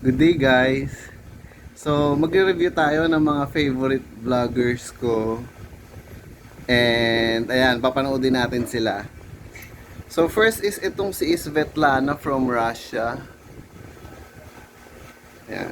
Good day guys. So magre-review tayo ng mga favorite vloggers ko. And ayan, papanoodin natin sila. So first is itong si Svetlana from Russia. Ayan.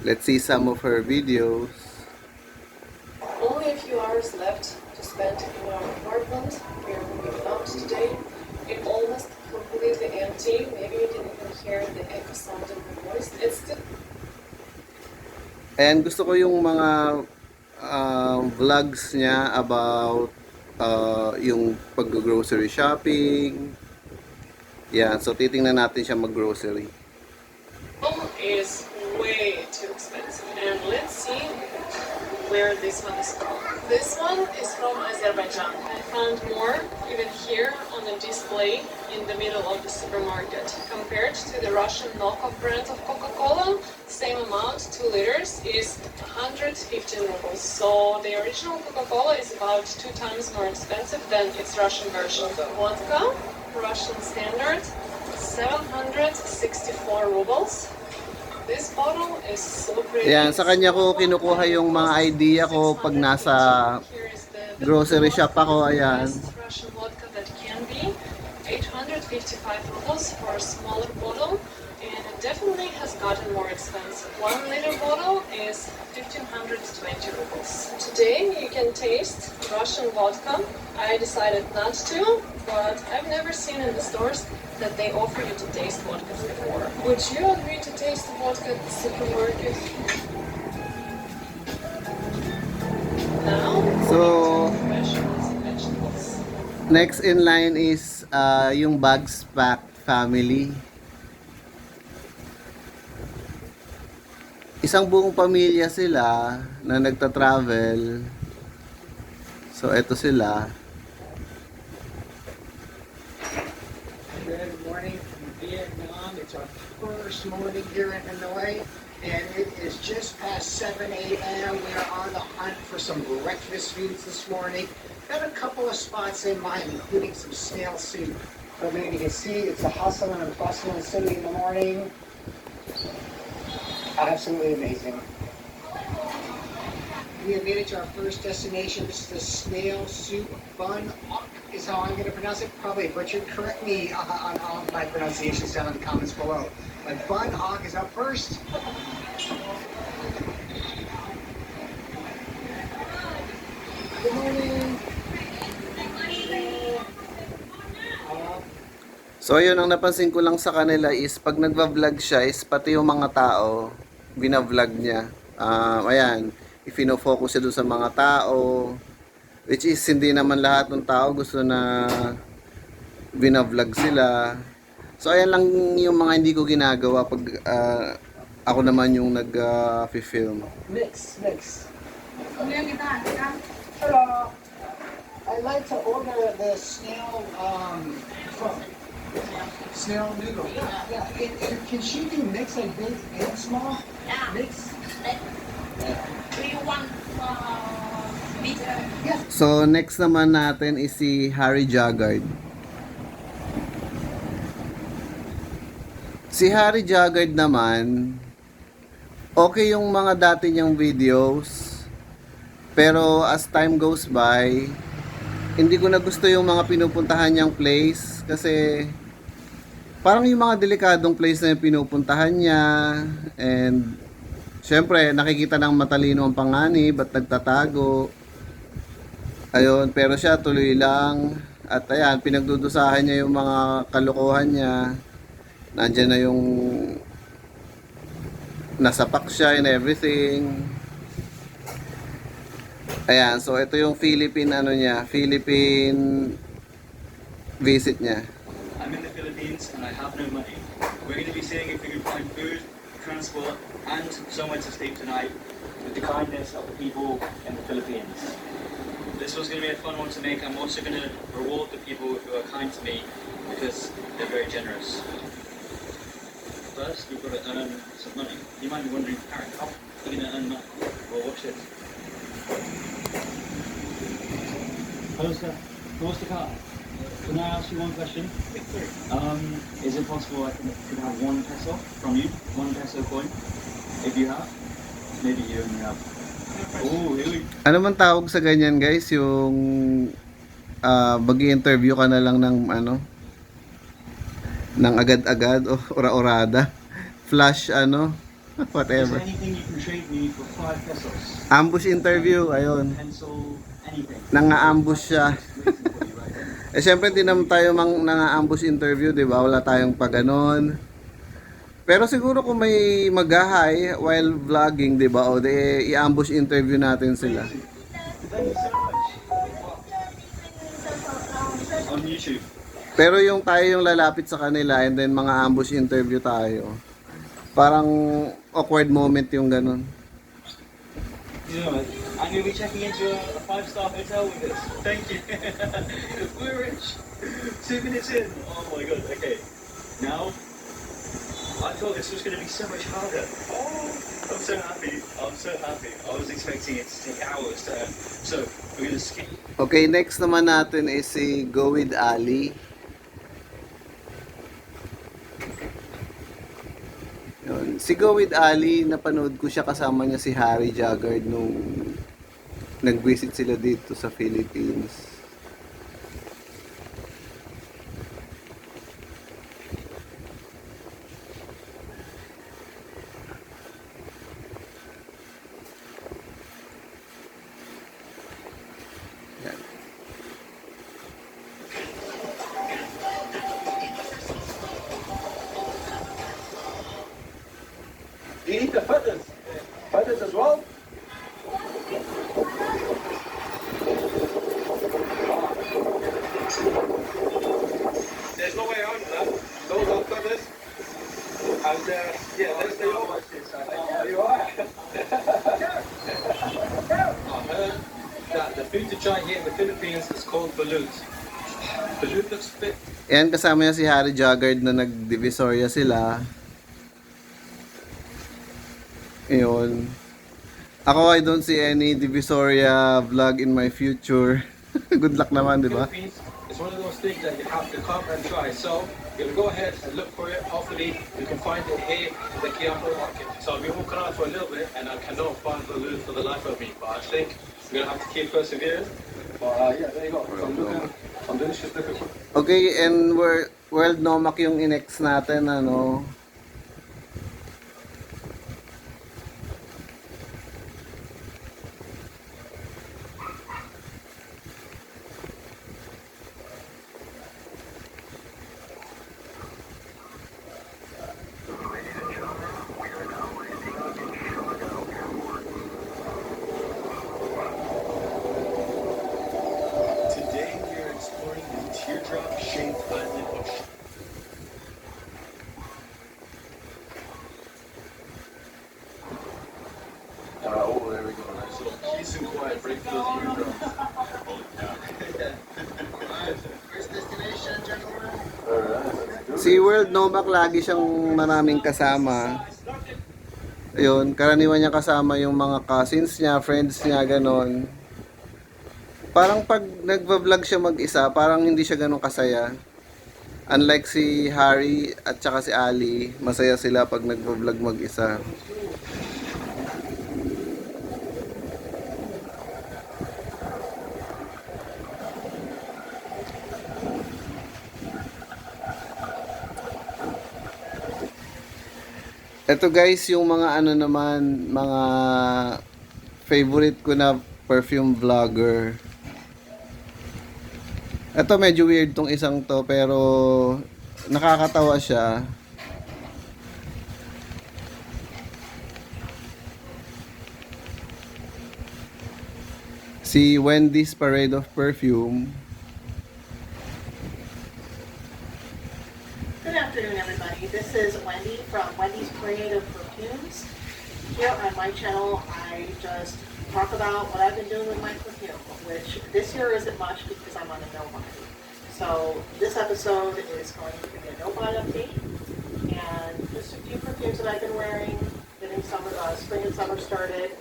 Let's see some of her videos. Only a few hours left to spend in our apartment. We are moving out today. It's almost completely empty. Maybe you didn't even hear the echo sound of my voice. It's still And gusto ko yung mga vlogs niya about yung pag-grocery shopping. Yan, so titingnan natin siya mag-grocery. is way too expensive. And let's see where this one is from. This one is from Azerbaijan. I found more even here on the display in the middle of the supermarket. Compared to the Russian knockoff brand of Coca-Cola, same amount, 2 liters, is 115 rubles. So the original Coca-Cola is about 2 times more expensive than its Russian version. Vodka, Russian standard, 764 rubles. This bottle is so pretty. Yan, sa kanya ko kinukuha yung mga idea ko pag nasa grocery shop ako. Ayan. Russian vodka that can be 855 rubles for a smaller bottle, and it definitely has gotten more expensive. 1 liter bottle is 1520 rubles. Today you can taste Russian vodka. I decided not to, but I've never seen in the stores that they offer you to taste vodkas before. Would you agree to taste vodka at the supermarket? Now, So, vegetables and vegetables. next in line is yung Bags Pack family. Isang buong pamilya sila na nagta-travel. So, eto sila. Good morning from Vietnam. It's our first morning here in Hanoi, and it is just past 7 a.m. We are on the hunt for some breakfast foods this morning. Got a couple of spots in mind, including some snail soup. So maybe you can see it's a hustle and a bustle in the city in the morning. Absolutely amazing. We have made it to our first destination. This is the snail soup bun is how I'm going to pronounce it. Probably butchered. Correct me on all of my pronunciations down in the comments below. But bun hock is up first. Good morning. So, yun ang napansin ko lang sa kanila is pag nagva-vlog siya is pati yung mga tao, bina-vlog niya. Ayan, ifino-focus siya dun sa mga tao, which is hindi naman lahat ng tao gusto na bina-vlog sila. So, ayan lang yung mga hindi ko ginagawa pag ako naman yung nag-film. Mix. Hello. I'd like to order the snail snail noodle. Yeah. And can she do mix like big and small? Yeah. Mix. Do you want bitter? Yeah. So, next naman natin is si Harry Jaggard. Si Harry Jaggard naman, okay yung mga dati niyang videos, pero as time goes by, hindi ko na gusto yung mga pinupuntahan niyang place kasi parang yung mga delikadong place na yung pinupuntahan niya, and syempre nakikita ng matalino ang panganib at nagtatago. Ayun, pero siya tuloy lang, at ayan, pinagdudusahan niya yung mga kalokohan niya. Nandiyan na yung nasapak siya and everything. Ayan, so ito yung Philippine Philippine visit niya. I'm in the Philippines and I have no money. We're going to be seeing if we can find food, transport, and somewhere to sleep tonight with the kindness of the people in the Philippines. This was going to be a fun one to make. I'm also going to reward the people who are kind to me because they're very generous. First, we've got to earn some money. You might be wondering, Aaron, how are we going to earn money? Well, watch this. Close the car. Can I ask you one question? Is it possible I could have 1 peso from you? 1 peso coin? If you have? Maybe you only have. Oh, really? Ano man tawag sa ganyan guys, yung mag-i-interview ka na lang ng ano, ng agad-agad o ora-orada. Flash ano, Is whatever. there anything you can trade me for 5 pesos? Ambush interview, ayun. Pencil, anything. Nanga-ambush siya. Waiting for you right there. Eh syempre hindi naman tayo nanga-ambush interview, 'di ba? Wala tayong paganon. Pero siguro kung may mag-hi while vlogging, 'di ba? O de i-ambush interview natin sila. Thank you so much. On YouTube. Pero yung tayo yung lalapit sa kanila and then mga ambush interview tayo. Parang awkward moment yung ganun. You know, I'm going to be checking into a 5-star hotel with this. Thank you. We're rich. 2 minutes in. Oh my god, okay. Now, I thought this was going to be so much harder. Oh, I'm so happy. I'm so happy. I was expecting it to take hours to earn. So, we're going to skip. Okay, next naman natin is si Go with Ali. Yun. Si Go with Ali, napanood ko siya kasama niya si Harry Jaggard nung nag-visit sila dito sa Philippines. Yan. Do you need the feathers? Feathers as well? There's no way around that. Those are feathers. And yeah, let's stay over. Oh, you are. I heard that the food to try here in the Philippines is called balut. Balut looks fit. Yan, kasama niya si Harry Jaggard na nag-Divisoria sila. Ayun. Ako, I don't see any Divisoria vlog in my future. Good luck naman, di ba? Philippines is one of those things that you have to come and try. So you'll go ahead and look for it. Hopefully you can find it here in the Quiapo market. So I've been walking around for a little bit and I cannot find balut for the life of me. But I think we're gonna have to keep persevering. But yeah, there you go. So I'm looking, I'm delicious looking for. Okay, and World Nomak yung inex natin, ano. Today we are exploring the teardrop-shaped island of Oh, there we go. Nice little peace and quiet. Break those eardrums. First destination, gentlemen. Alright. Si World Nomak lagi siyang maraming kasama. Ayun, karaniwan niya kasama yung mga cousins niya, friends niya, ganon. Parang pag nagva-vlog siya mag-isa, parang hindi siya ganon kasaya. Unlike si Harry at saka si Ali, masaya sila pag nagva-vlog mag-isa. Ito guys, yung mga ano naman, mga favorite ko na perfume vlogger. Ito medyo weird tong isang to, pero nakakatawa siya. Si Wendy's Parade of Perfume. Good afternoon, everybody. This is Wendy from Wendy's Parade of Perfumes. Here on my channel, I just talk about what I've been doing with my perfume, which this year isn't much because I'm on a no-buy. So this episode is going to be a no-buy update, and just a few perfumes that I've been wearing, getting spring and summer started,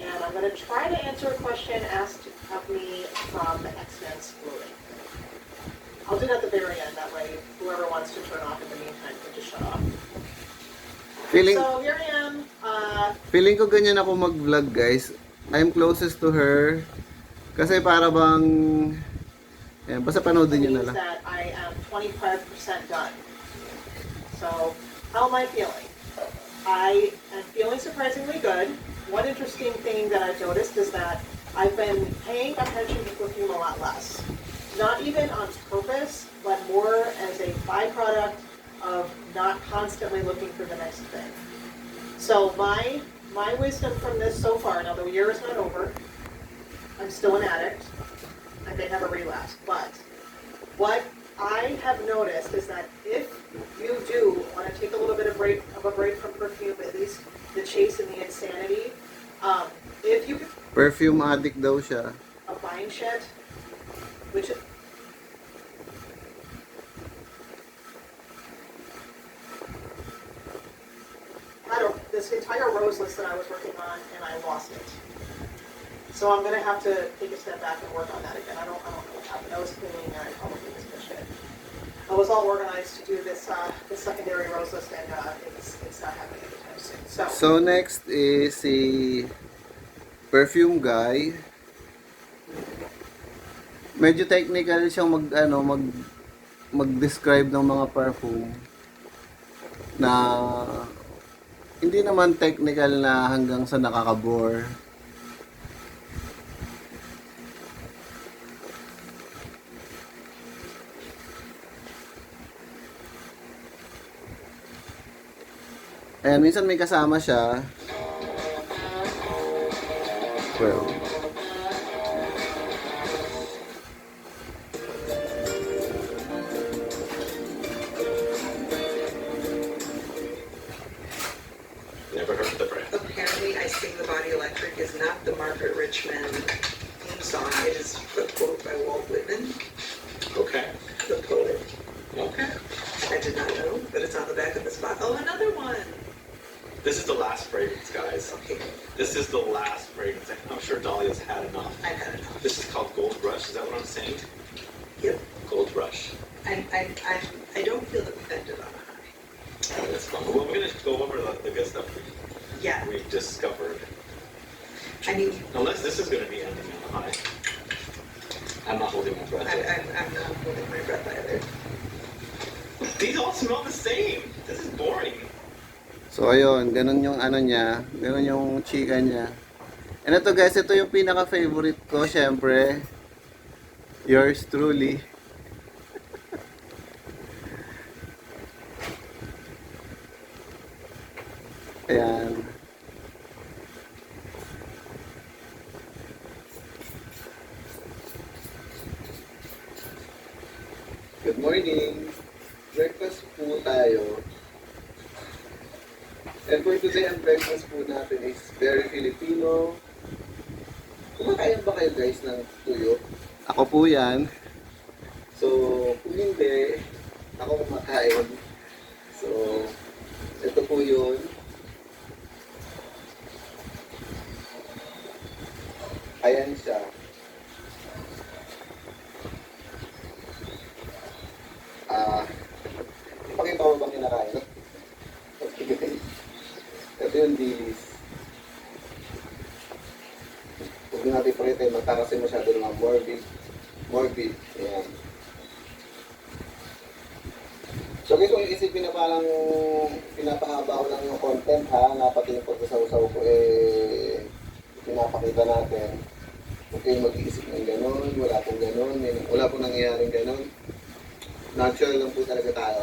and I'm going to try to answer a question asked of me from the X-Men Exploring. I'll do that at the very end, that way whoever wants to turn off in the meantime can just shut off. Feeling, So here I am, feeling ko ganyan ako mag-vlog, guys. I'm closest to her. Kasi para bang... Ayan, basta panoodin nyo na means lang. that I am 25% done. So, how am I feeling? I am feeling surprisingly good. One interesting thing that I've noticed is that I've been paying attention to perfume a lot less. Not even on purpose, but more as a byproduct of not constantly looking for the next thing. So my wisdom from this so far, now the year is not over, I'm still an addict, I may have a relapse, but what I have noticed is that if you do want to take a little bit of a break from perfume, at least the chase and the insanity, if you Perfume addict daw siya. a buying shit, which had this entire rose list that I was working on and I lost it. So I'm gonna have to take a step back and work on that again. I don't know what happened. I was cleaning and I probably missed shit. I was all organized to do this this secondary rose list and it's not happening anytime soon. So next is si Perfume Guy. Medyo technical siyang mag-describe ng mga perfume na hindi naman technical na hanggang sa nakakabore. Ayan, minsan may kasama siya. Well, Never heard of the brand. Apparently, I Sing the Body Electric is not the Margaret Richmond theme song. It is a quote by Walt Whitman, Okay. the poet. Okay. I did not know, but it's on the back of this bottle. Oh, another one. This is the last fragrance, guys. Okay, This is the last fragrance. I'm sure Dahlia's had enough. I've had enough. This is called Gold Rush. Is that what I'm saying? Yep. Gold Rush. I don't feel dependent on a high. Oh, that's fun. Well, we're gonna go over the good stuff Yeah, we've discovered. I mean, Unless this is gonna be ending on a high. I'm not holding my breath. I'm not holding my breath either. These all smell the same. This is boring. so ayun, ganun yung ano niya, ganun yung chika niya. And ito guys, ito yung pinaka-favorite ko, syempre. Yours truly. Ayan. Good morning. Breakfast po tayo. And for today, ang breakfast po natin is very Filipino. Kumakain ba kayo guys ng tuyo? Ako po yan. So, kung hindi, ako kumakain. So, ito po yun. Ayan siya. Ipakita mo bang kinakain? Okay. Ito yung dilis. Huwag natin ipakita yung mata kasi masyado naman morbid. Morbid. Ayan. So guys, kung isipin na parang pinapahaba ko lang yung content ha, na pati yung pagkasaw-saw ko pinapakita natin. Huwag kayong mag-iisip ng gano'n, wala pong gano'n, wala pong nangyayaring gano'n. Natural lang po talaga tayo.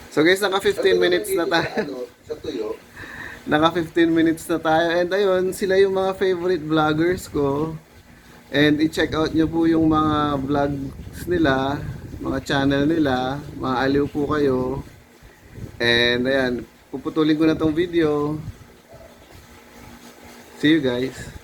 So guys, naka 15 minutes na tayo. Sa tuyo. Naka 15 minutes na tayo. And ayun, sila yung mga favorite vloggers ko. And i-check out nyo po yung mga vlogs nila, mga channel nila. Mga aliw po kayo. And ayan, puputulin ko na tong video. See you guys.